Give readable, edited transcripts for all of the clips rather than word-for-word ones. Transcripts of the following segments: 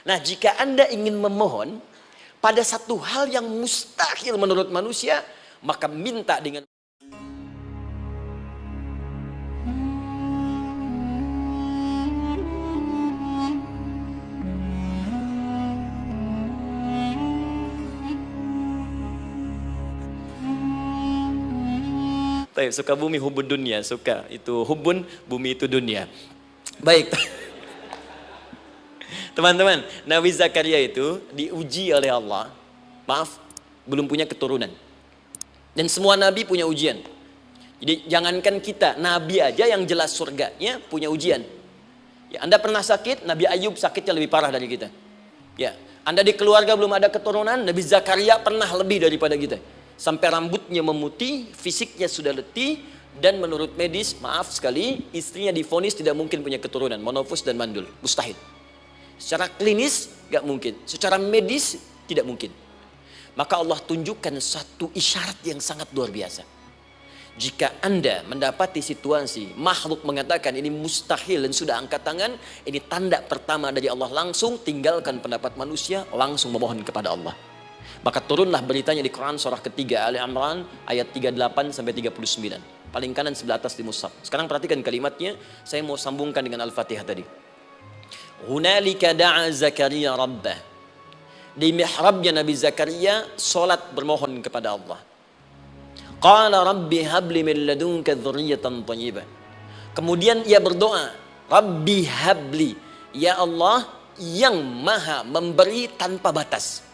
Nah, jika Anda ingin memohon pada satu hal yang mustahil menurut manusia, maka minta dengan suka bumi hubun dunia, suka itu hubun, bumi itu dunia. Baik. Teman-teman, Nabi Zakaria itu diuji oleh Allah. Maaf, belum punya keturunan. Dan semua nabi punya ujian. Jadi jangankan kita, nabi aja yang jelas surganya punya ujian. Ya, Anda pernah sakit, Nabi Ayub sakitnya lebih parah dari kita. Ya, Anda di keluarga belum ada keturunan, Nabi Zakaria pernah lebih daripada kita. Sampai rambutnya memutih, fisiknya sudah letih, dan menurut medis, maaf sekali, istrinya divonis tidak mungkin punya keturunan, monofus dan mandul, mustahil. Secara klinis gak mungkin, secara medis tidak mungkin. Maka Allah tunjukkan satu isyarat yang sangat luar biasa. Jika Anda mendapati situasi makhluk mengatakan ini mustahil dan sudah angkat tangan, ini tanda pertama dari Allah, langsung tinggalkan pendapat manusia, langsung memohon kepada Allah. Maka turunlah beritanya di Quran surah ketiga Ali Imran ayat 38 sampai 39. Paling kanan sebelah atas di mushaf. Sekarang perhatikan kalimatnya, saya mau sambungkan dengan Al-Fatihah tadi. Hunalika da'a Zakaria rabbah. Di mihrabnya Nabi Zakaria salat bermohon kepada Allah. Qala rabbi habli min ladunka dzurriyyatan thayyibah. Kemudian ia berdoa, Rabbi habli, ya Allah yang maha memberi tanpa batas.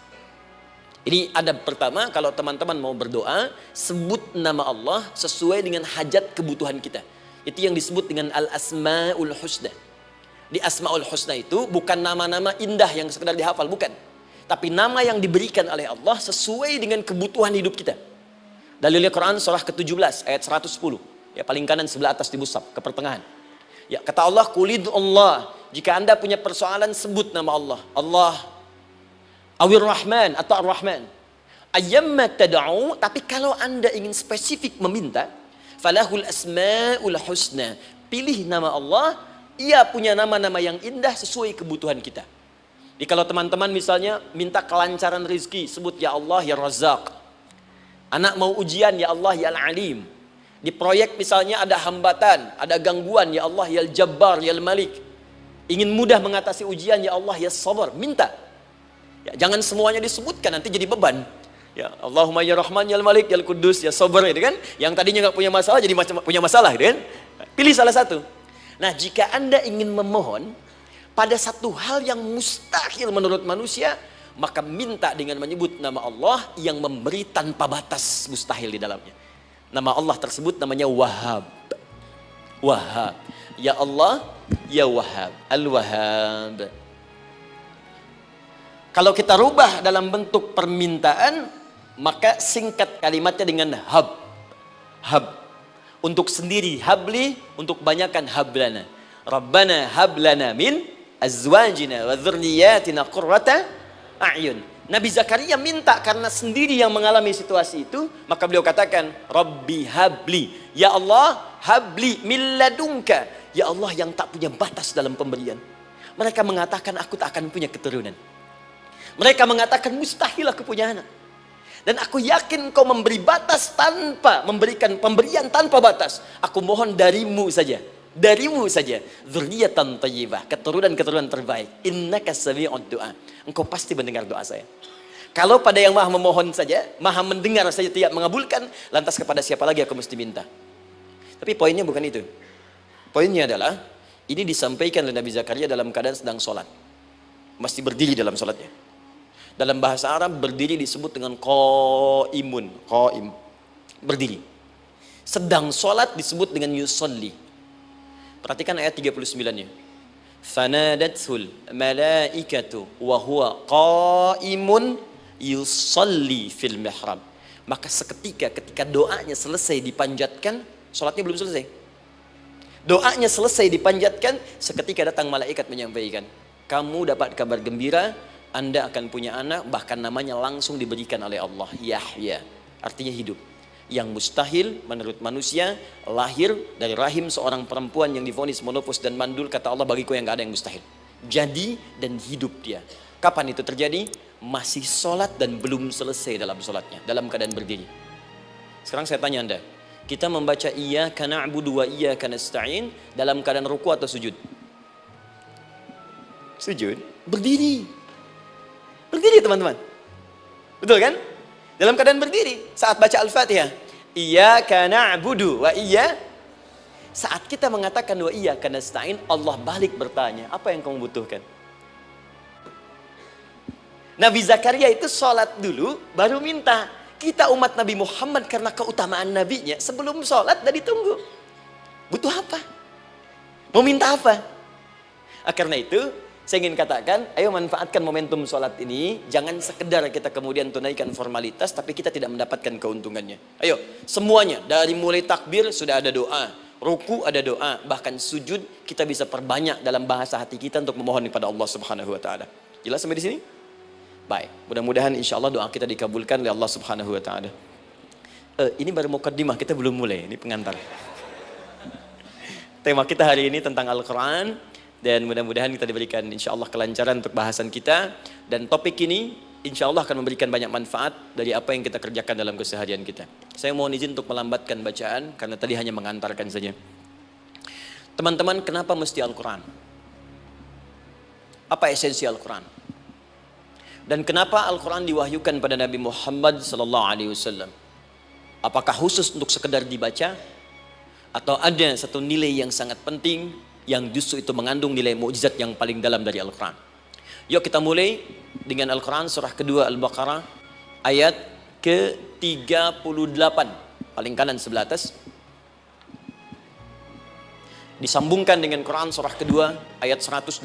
Ini adab pertama, kalau teman-teman mau berdoa, sebut nama Allah sesuai dengan hajat kebutuhan kita. Itu yang disebut dengan Al-Asma'ul Husna. Di Asma'ul Husna itu bukan nama-nama indah yang sekedar dihafal, bukan. Tapi nama yang diberikan oleh Allah sesuai dengan kebutuhan hidup kita. Dalilnya Quran surah ke-17 ayat 110. Ya, paling kanan sebelah atas di mushaf, ke pertengahan. Ya, kata Allah, Qulid Allah. Jika Anda punya persoalan, sebut nama Allah. Allah Awir Rahman atau Ar-Rahman. Ayyamma tad'u, tapi kalau Anda ingin spesifik meminta, falahul asmaul husna. Pilih nama Allah, ia punya nama-nama yang indah sesuai kebutuhan kita. Jadi kalau teman-teman misalnya minta kelancaran rezeki, sebut ya Allah ya Razzaq. Anak mau ujian, ya Allah ya Al-Alim. Di proyek misalnya ada hambatan, ada gangguan, ya Allah ya Al-Jabbar ya Al-Malik. Ingin mudah mengatasi ujian, ya Allah ya Sabar. Minta. Ya, jangan semuanya disebutkan, nanti jadi beban. Ya, Allahumma ya Rahman ya Malik ya Qudus ya Sabar, gitu kan? Yang tadinya nggak punya masalah jadi punya masalah, gitu kan? Pilih salah satu. Nah, jika Anda ingin memohon pada satu hal yang mustahil menurut manusia, maka minta dengan menyebut nama Allah yang memberi tanpa batas, mustahil di dalamnya. Nama Allah tersebut namanya Wahhab. Wahhab. Ya Allah, ya Wahhab. Al-Wahhab. Kalau kita rubah dalam bentuk permintaan, maka singkat kalimatnya dengan hab. Hab. Untuk sendiri habli, untuk banyakkan hablana. Rabbana hablana min azwajina wa dzurriyyatina qurrata a'yun. Nabi Zakaria minta karena sendiri yang mengalami situasi itu, maka beliau katakan, Rabbi habli. Ya Allah, habli min ladunka. Ya Allah yang tak punya batas dalam pemberian. Mereka mengatakan aku tak akan punya keturunan. Mereka mengatakan mustahil aku punya anak. Dan aku yakin kau memberi batas tanpa memberikan pemberian tanpa batas. Aku mohon darimu saja. Darimu saja. Dzurriyyatan thayyibah, keturunan-keturunan terbaik. Innaka sami'ud du'a. Engkau pasti mendengar doa saya. Kalau pada yang maha memohon saja, maha mendengar saja tidak mengabulkan, lantas kepada siapa lagi aku mesti minta? Tapi poinnya bukan itu. Poinnya adalah ini disampaikan oleh Nabi Zakaria dalam keadaan sedang sholat. Mesti berdiri dalam sholatnya. Dalam bahasa Arab berdiri disebut dengan qaimun, qaim, berdiri. Sedang sholat disebut dengan yusalli. Perhatikan ayat 39-nya. Fanadatul malaikatu wa huwa qaimun yusalli fil mihrab. Maka ketika doanya selesai dipanjatkan, sholatnya belum selesai. Doanya selesai dipanjatkan, seketika datang malaikat menyampaikan, kamu dapat kabar gembira, Anda akan punya anak, bahkan namanya langsung diberikan oleh Allah, Yahya, artinya hidup. Yang mustahil menurut manusia, lahir dari rahim seorang perempuan yang divonis monofus dan mandul, kata Allah, bagiku yang gak ada yang mustahil. jadi dan hidup dia. Kapan itu terjadi? Masih sholat dan belum selesai dalam sholatnya, dalam keadaan berdiri. Sekarang saya tanya Anda, kita membaca iyyaka na'budu wa iyyaka nasta'in dalam keadaan ruku atau sujud? Sujud, berdiri. Berdiri teman-teman. Betul kan? Dalam keadaan berdiri saat baca Al-Fatihah. Iyyaka na'budu wa saat kita mengatakan wa iyyaka nasta'in, Allah balik bertanya, apa yang kamu butuhkan? Nabi Zakaria itu sholat dulu baru minta. Kita umat Nabi Muhammad karena keutamaan nabinya sebelum sholat dan ditunggu. Butuh apa? Mau minta apa? Karena itu saya ingin katakan, ayo manfaatkan momentum sholat ini. Jangan sekedar kita kemudian tunaikan formalitas, tapi kita tidak mendapatkan keuntungannya. Ayo, semuanya. Dari mulai takbir sudah ada doa. Ruku ada doa. Bahkan sujud kita bisa perbanyak dalam bahasa hati kita untuk memohon kepada Allah Subhanahu Wa Taala. Jelas sampai di sini? Baik. Mudah-mudahan insya Allah doa kita dikabulkan oleh Allah Subhanahu Wa Taala. Ini baru mukaddimah, kita belum mulai. Ini pengantar. Tema kita hari ini tentang Al-Quran. Dan mudah-mudahan kita diberikan insya Allah kelancaran untuk bahasan kita. Dan topik ini insya Allah akan memberikan banyak manfaat dari apa yang kita kerjakan dalam keseharian kita. Saya mohon izin untuk melambatkan bacaan karena tadi hanya mengantarkan saja. Teman-teman, kenapa mesti Al-Quran? Apa esensi Al-Quran? Dan kenapa Al-Quran diwahyukan pada Nabi Muhammad SAW? Apakah khusus untuk sekedar dibaca? Atau ada satu nilai yang sangat penting yang justru itu mengandung nilai mukjizat yang paling dalam dari Al-Quran? Yuk kita mulai dengan Al-Quran surah kedua Al-Baqarah ayat ke-38, paling kanan sebelah atas. Disambungkan dengan Quran surah kedua ayat 185,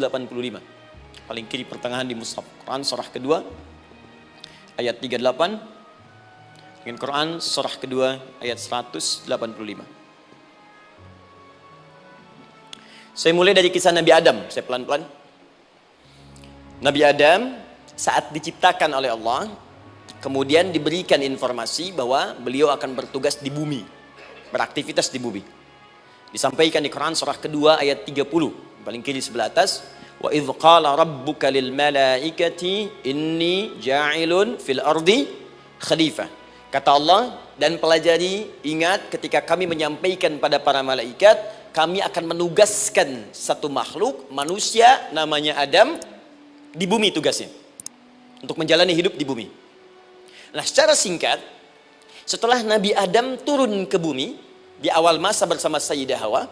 paling kiri pertengahan di mushaf. Quran surah kedua ayat 38 dengan Quran surah kedua ayat 185. Saya mulai dari kisah Nabi Adam. Saya pelan-pelan. Nabi Adam saat diciptakan oleh Allah, kemudian diberikan informasi bahwa beliau akan bertugas di bumi, beraktivitas di bumi. Disampaikan di Quran surah kedua ayat 30, paling kiri sebelah atas. Wa idh qala rabbuka lil malaikati inni ja'ilun fil ardi khalifah. Kata Allah, dan pelajari, ingat ketika kami menyampaikan pada para malaikat, kami akan menugaskan satu makhluk, manusia namanya Adam, di bumi tugasnya. Untuk menjalani hidup di bumi. Nah, secara singkat, setelah Nabi Adam turun ke bumi, di awal masa bersama Sayyidah Hawa,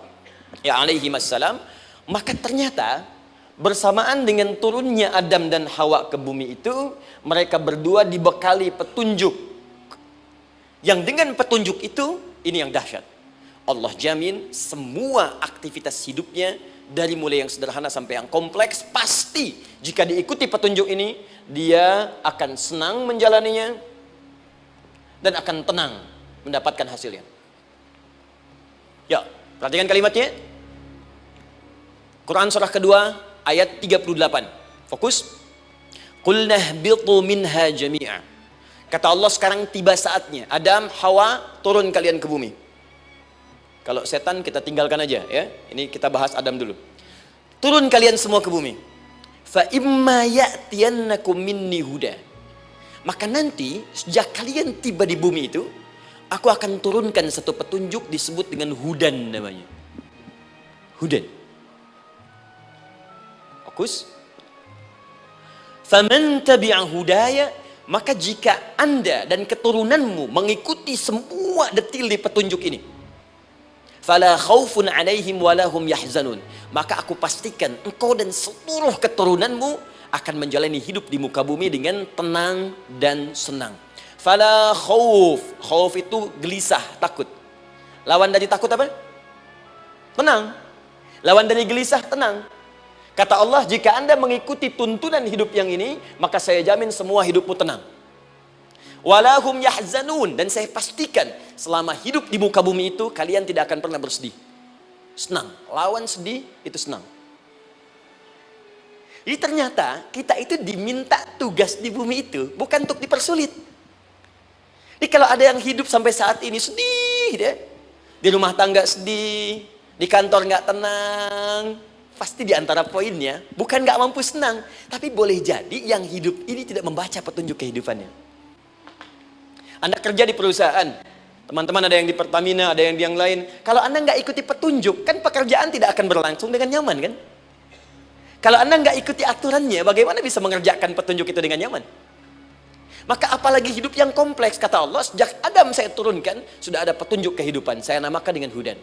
ya alaihi wassalam, maka ternyata bersamaan dengan turunnya Adam dan Hawa ke bumi itu, mereka berdua dibekali petunjuk. Yang dengan petunjuk itu, ini yang dahsyat. Allah jamin semua aktivitas hidupnya, dari mulai yang sederhana sampai yang kompleks, pasti jika diikuti petunjuk ini, dia akan senang menjalaninya dan akan tenang mendapatkan hasilnya. Ya, perhatikan kalimatnya. Quran surah kedua ayat 38. Fokus. Qul nahbitu minha jami'a. Kata Allah, sekarang tiba saatnya. Adam, Hawa, turun kalian ke bumi. Kalau setan kita tinggalkan aja ya. Ini kita bahas Adam dulu. Turun kalian semua ke bumi. Fa imma ya'tiyannakum minni huda. Maka nanti sejak kalian tiba di bumi itu, aku akan turunkan satu petunjuk disebut dengan hudan namanya. Hudan. Fokus. Faman tabi'a hudaya, maka jika Anda dan keturunanmu mengikuti semua detil di petunjuk ini, fala khaufun alaihim walahum yahzanun, maka aku pastikan engkau dan seluruh keturunanmu akan menjalani hidup di muka bumi dengan tenang dan senang. Fala khauf, khauf itu gelisah, takut. Lawan dari takut apa? Tenang. Lawan dari gelisah, tenang. Kata Allah, jika Anda mengikuti tuntunan hidup yang ini, maka saya jamin semua hidupmu tenang. Walahum yahzanun, dan saya pastikan selama hidup di muka bumi itu, kalian tidak akan pernah bersedih. Senang. Lawan sedih, itu senang. Jadi ternyata kita itu diminta tugas di bumi itu bukan untuk dipersulit. Jadi kalau ada yang hidup sampai saat ini sedih deh, di rumah tangga sedih, di kantor nggak tenang, pasti di antara poinnya, bukan nggak mampu senang, tapi boleh jadi yang hidup ini tidak membaca petunjuk kehidupannya. Anda kerja di perusahaan, teman-teman ada yang di Pertamina, ada yang di yang lain. Kalau Anda nggak ikuti petunjuk, kan pekerjaan tidak akan berlangsung dengan nyaman kan? Kalau Anda nggak ikuti aturannya, bagaimana bisa mengerjakan petunjuk itu dengan nyaman? Maka apalagi hidup yang kompleks, kata Allah, sejak Adam saya turunkan, sudah ada petunjuk kehidupan. Saya namakan dengan hudan.